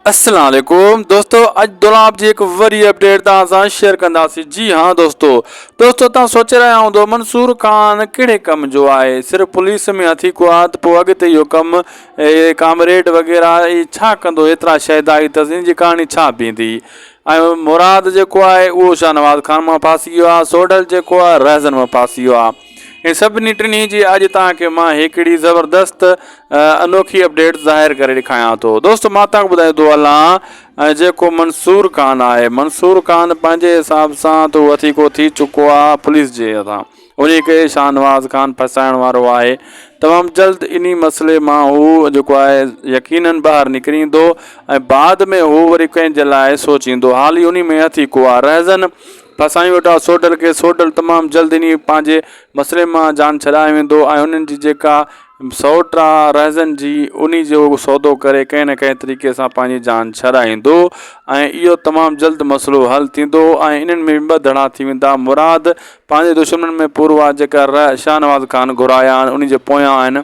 अस्सलाम वालेकुम दोस्तों, अज दुलाब जी एक वरी अपडेट तव्हां शेयर कंदासीं। जी हाँ दोस्तों तव्हां सोचे रहिया हूंदो मंसूर खान कहिड़े कम जो आहे, सिर्फ़ु पुलिस में हथी को आहे त पोइ अॻिते इहो कमु कामरेड वग़ैरह छा कंदो, एतिरा शहदाई अथसि, इन जी कहाणी छा बीहंदी। ऐं मुराद जेको आहे उहो शाहनवाज़ खान मां फासी वियो आहे, सोडल जेको आहे रहज़न मां फासी वियो आहे। ऐं सभिनी टिनी जी अॼु तव्हांखे मां हिकिड़ी ज़बरदस्त अनोखी अपडेट ज़ाहिर करे ॾेखारियां थो। दोस्त मां तव्हांखे ॿुधाईंदो हलां जेको मंसूर खान आहे, मंसूर खान पंहिंजे हिसाब सां त उहो अथी को थी चुको आहे पुलिस जे हथां, उन खे शाहनवाज़ खान फसाइण वारो आहे। तमामु जल्द इन मसइले मां हू जेको आहे यकीनन ॿाहिरि निकिरी ईंदो ऐं बाद में हू वरी कंहिंजे लाइ सोचींदो। हाली उन में अथी को आहे रहज़न फसाई वेठो आहे सोडल खे। सोडल तमामु जल्द इन पंहिंजे मसइले मां जान छॾाए वेंदो ऐं उन्हनि जी जेका सौट आहे रहज़न जी, उन जो सौदो करे कंहिं न कंहिं तरीक़े सां पंहिंजी जान छॾाईंदो ऐं इहो तमामु जल्द मसइलो हल थींदो ऐं इन्हनि में ॿ धड़ा थी वेंदा। मुराद पंहिंजे दुश्मन में पूरो आहे, जेका शाहनवाज़ खान घुराया आहिनि उन जे पोयां आहिनि।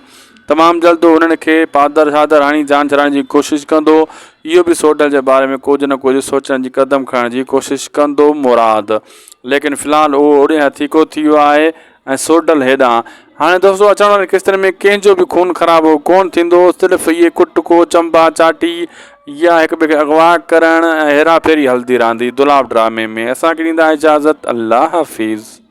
तमामु जल्द उन्हनि खे पादर शादर हणी जान छॾाइण जी कोशिशि कंदो। इहो बि सोडल जे बारे में कुझु न कुझु सोचण जी क़दम खणण जी कोशिशि कंदो मुराद, लेकिन फ़िलहालु उहो ओॾे हथी को थी वियो आहे ऐं सोडल हेॾां। हाणे दोस्तों अचण वारे किस्तनि में कंहिंजो बि खून ख़राबो कोन थींदो, सिर्फ़ु इहे कुटको चंबा चाटी या हिक ॿिए खे अगवा करणु ऐं हेरा फेरी हलंदी रहंदी दुलाब ड्रामे में। असांखे ॾींदा इजाज़त, अल्लाह हाफ़िज़।